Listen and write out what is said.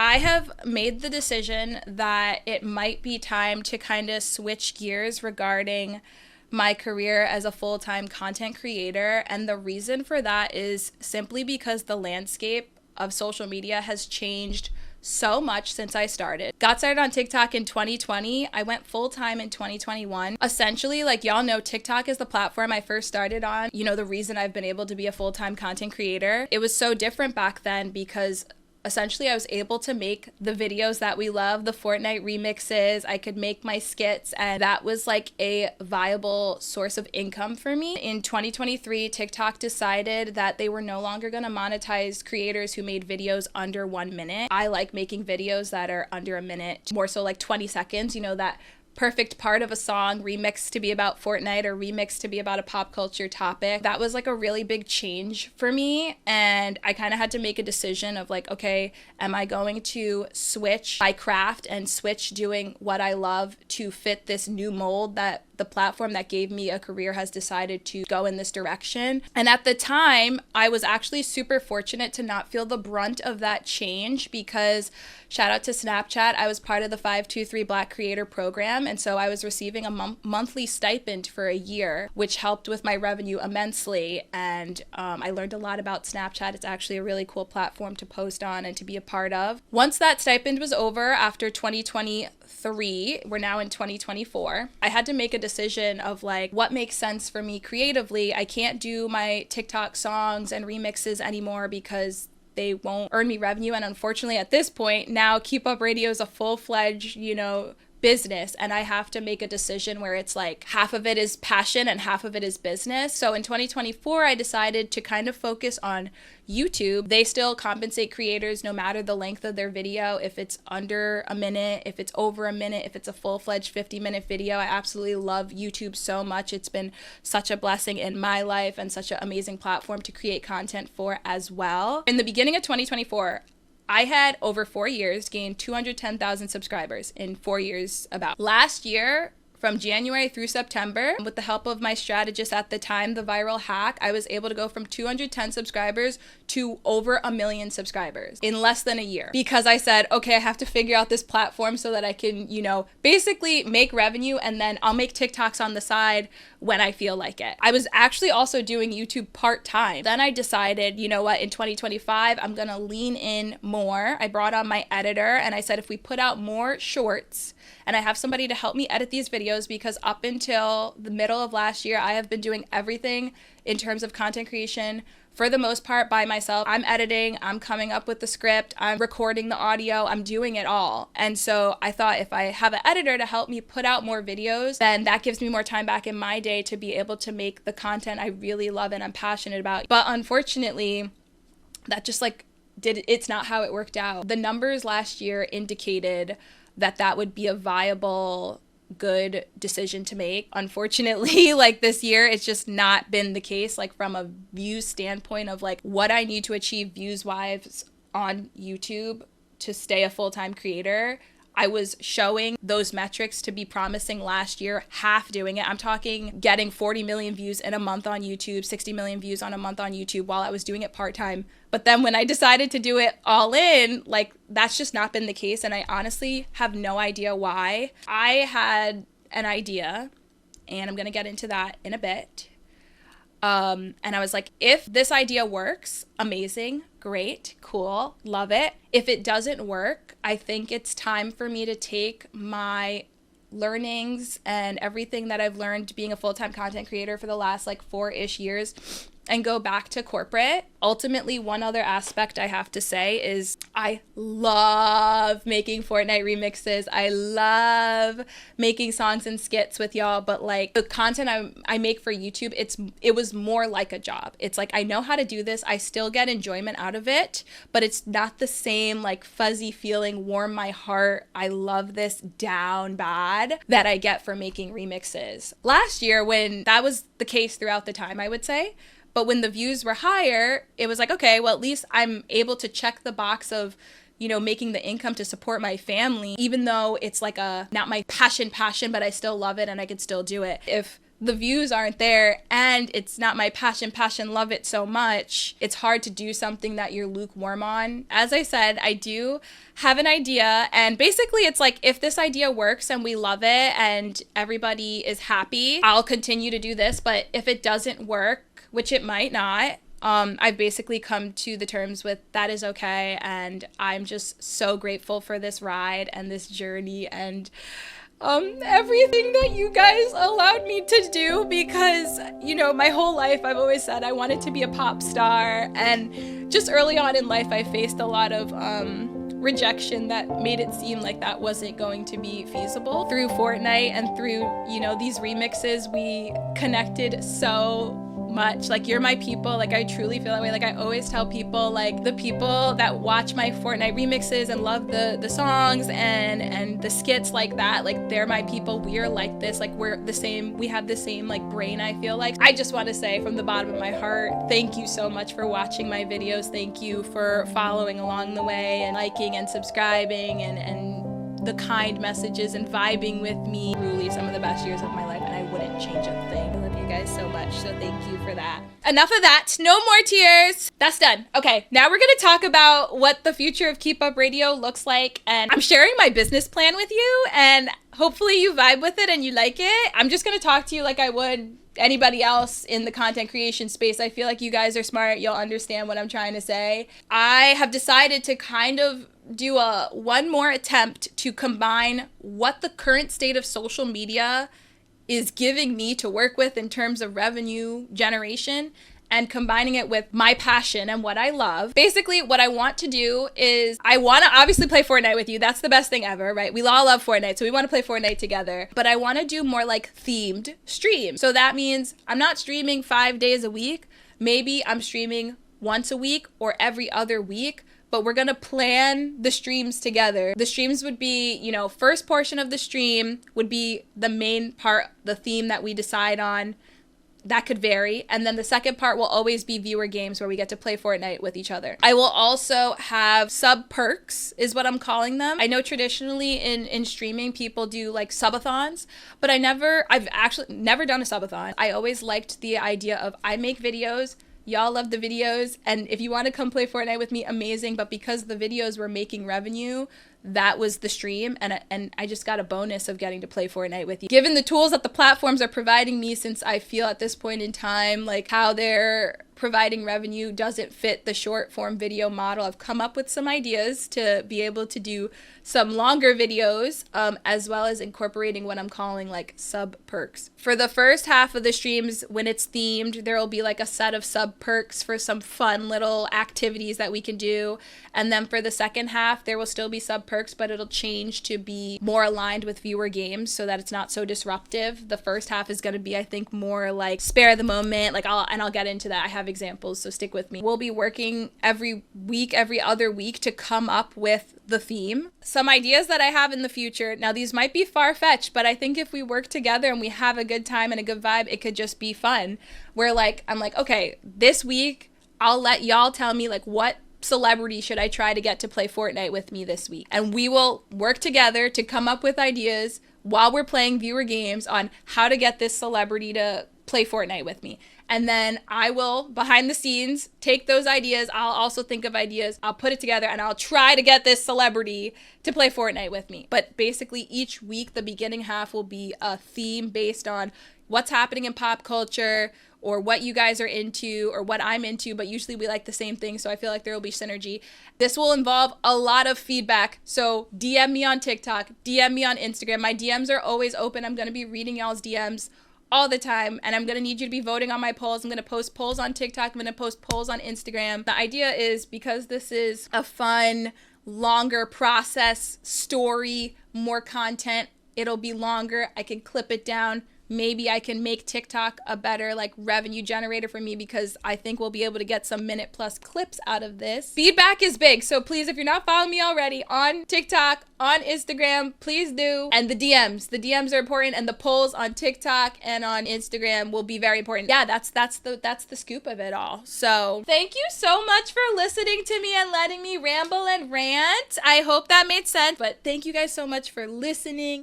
I have made the decision that it might be time to kind of switch gears regarding my career as a full-time content creator. And the reason for that is simply because the landscape of social media has changed so much since I started. Got started on TikTok in 2020. I went full-time in 2021. Essentially, like y'all know, TikTok is the platform I first started on. You know, the reason I've been able to be a full-time content creator. It was so different back then because essentially I was able to make the videos that we love, the Fortnite remixes. I could make my skits, and that was like a viable source of income for me. In 2023, TikTok decided that they were no longer going to monetize creators who made videos under 1 minute. I like making videos that are under a minute, more so like 20 seconds, you know, that perfect part of a song remixed to be about Fortnite or remixed to be about a pop culture topic. That was like a really big change for me, and I kind of had to make a decision of like, okay, am I going to switch my craft and switch doing what I love to fit this new mold that the platform that gave me a career has decided to go in this direction? And at the time, I was actually super fortunate to not feel the brunt of that change because, shout out to Snapchat, I was part of the 523 Black Creator Program, and so I was receiving a monthly stipend for a year, which helped with my revenue immensely. And I learned a lot about Snapchat. It's actually a really cool platform to post on and to be a part of. Once that stipend was over, after 2023, we're now in 2024, I had to make a decision of like, what makes sense for me creatively. I can't do my TikTok songs and remixes anymore because they won't earn me revenue. And unfortunately at this point, now Keep Up Radio is a full-fledged, you know, business, and I have to make a decision where it's like half of it is passion and half of it is business. So in 2024, I decided to kind of focus on YouTube. They still compensate creators no matter the length of their video. If it's under a minute, if it's over a minute, if it's a full-fledged 50-minute video. I absolutely love YouTube so much. It's been such a blessing in my life and such an amazing platform to create content for as well. In the beginning of 2024, I had over 4 years gained 210,000 subscribers in 4 years about. Last year, from January through September, with the help of my strategist at the time, The Viral Hack, I was able to go from 210 subscribers to over 1 million subscribers in less than a year. Because I said, okay, I have to figure out this platform so that I can, you know, basically make revenue, and then I'll make TikToks on the side when I feel like it. I was actually also doing YouTube part-time. Then I decided, you know what, in 2025, I'm gonna lean in more. I brought on my editor and I said, if we put out more shorts and I have somebody to help me edit these videos, because up until the middle of last year, I have been doing everything in terms of content creation for the most part by myself. I'm editing, I'm coming up with the script, I'm recording the audio, I'm doing it all. And so I thought if I have an editor to help me put out more videos, then that gives me more time back in my day to be able to make the content I really love and I'm passionate about. But unfortunately, that just like it's not how it worked out. The numbers last year indicated that that would be a viable, good decision to make. Unfortunately, like this year, it's just not been the case, like from a views standpoint of like what I need to achieve views-wise on YouTube to stay a full-time creator. I was showing those metrics to be promising last year, half doing it. I'm talking getting 40 million views in a month on YouTube, 60 million views on a month on YouTube while I was doing it part-time. But then when I decided to do it all in, like that's just not been the case. And I honestly have no idea why. I had an idea, and I'm going to get into that in a bit. And I was like, if this idea works, amazing, great, cool, love it. If it doesn't work, I think it's time for me to take my learnings and everything that I've learned being a full-time content creator for the last like 4-ish years and go back to corporate. Ultimately, one other aspect I have to say is I love making Fortnite remixes. I love making songs and skits with y'all, but like the content I make for YouTube, it was more like a job. It's like I know how to do this. I still get enjoyment out of it, but it's not the same like fuzzy feeling, warm my heart, I love this down bad that I get for making remixes. Last year, when that was the case throughout the time, I would say, but when the views were higher, it was like, okay, well, at least I'm able to check the box of, you know, making the income to support my family, even though it's like not my passion, but I still love it and I could still do it. If the views aren't there and it's not my passion, love it so much, it's hard to do something that you're lukewarm on. As I said, I do have an idea, and basically it's like, if this idea works and we love it and everybody is happy, I'll continue to do this. But if it doesn't work, which it might not, I've basically come to the terms with that is okay, and I'm just so grateful for this ride and this journey and everything that you guys allowed me to do, because, you know, my whole life I've always said I wanted to be a pop star, and just early on in life I faced a lot of rejection that made it seem like that wasn't going to be feasible. Through Fortnite and through, you know, these remixes, we connected so much. Like, you're my people. Like, I truly feel that way. Like, I always tell people, like, the people that watch my Fortnite remixes and love the songs and the skits like that, like, they're my people. We are like this. Like, we're the same. We have the same, like, brain, I feel like. I just want to say from the bottom of my heart, thank you so much for watching my videos. Thank you for following along the way and liking and subscribing and the kind messages and vibing with me. Truly some of the best years of my life, and I wouldn't change a thing. I love you guys so much, so thank you for that. Enough of that. No more tears. That's done. Okay, now we're going to talk about what the future of Keep Up Radio looks like, and I'm sharing my business plan with you, and hopefully you vibe with it and you like it. I'm just going to talk to you like I would anybody else in the content creation space. I feel like you guys are smart. You'll understand what I'm trying to say. I have decided to kind of do one more attempt to combine what the current state of social media is giving me to work with in terms of revenue generation, and combining it with my passion and what I love. Basically, what I want to do is, I want to obviously play Fortnite with you. That's the best thing ever, right? We all love Fortnite, so we want to play Fortnite together. But I want to do more like themed streams. So that means I'm not streaming 5 days a week. Maybe I'm streaming once a week or every other week. But we're going to plan the streams together. The streams would be, you know, first portion of the stream would be the main part, the theme that we decide on. That could vary. And then the second part will always be viewer games where we get to play Fortnite with each other. I will also have sub perks, is what I'm calling them. I know traditionally in streaming people do like subathons, but I've actually never done a subathon. I always liked the idea of, I make videos, y'all love the videos, and if you want to come play Fortnite with me, amazing. But because the videos were making revenue, that was the stream, and I just got a bonus of getting to play Fortnite with you. Given the tools that the platforms are providing me, since I feel at this point in time like how they're providing revenue doesn't fit the short form video model, I've come up with some ideas to be able to do some longer videos, as well as incorporating what I'm calling like sub perks. For the first half of the streams, when it's themed, there will be like a set of sub perks for some fun little activities that we can do. And then for the second half, there will still be sub perks, but it'll change to be more aligned with viewer games so that it's not so disruptive. The first half is going to be, I think, more like spare the moment, like I'll get into that. I have examples, so stick with me. We'll be working every week, every other week to come up with the theme. Some ideas that I have in the future. Now, these might be far-fetched, but I think if we work together and we have a good time and a good vibe, it could just be fun. Where like, I'm like, okay, this week, I'll let y'all tell me like what celebrity should I try to get to play Fortnite with me this week? And we will work together to come up with ideas while we're playing viewer games on how to get this celebrity to play Fortnite with me. And then I will, behind the scenes, take those ideas. I'll also think of ideas. I'll put it together and I'll try to get this celebrity to play Fortnite with me. But basically each week, the beginning half will be a theme based on what's happening in pop culture or what you guys are into or what I'm into, but usually we like the same thing, so I feel like there will be synergy. This will involve a lot of feedback, so DM me on TikTok, DM me on Instagram. My DMs are always open. I'm going to be reading y'all's DMs all the time, and I'm going to need you to be voting on my polls. I'm going to post polls on TikTok. I'm going to post polls on Instagram. The idea is, because this is a fun, longer process, story, more content, it'll be longer. I can clip it down. Maybe I can make TikTok a better like revenue generator for me, because I think we'll be able to get some minute plus clips out of this. Feedback is big. So please, if you're not following me already on TikTok, on Instagram, please do. And the DMs are important, and the polls on TikTok and on Instagram will be very important. Yeah, that's the scoop of it all. So thank you so much for listening to me and letting me ramble and rant. I hope that made sense, but thank you guys so much for listening.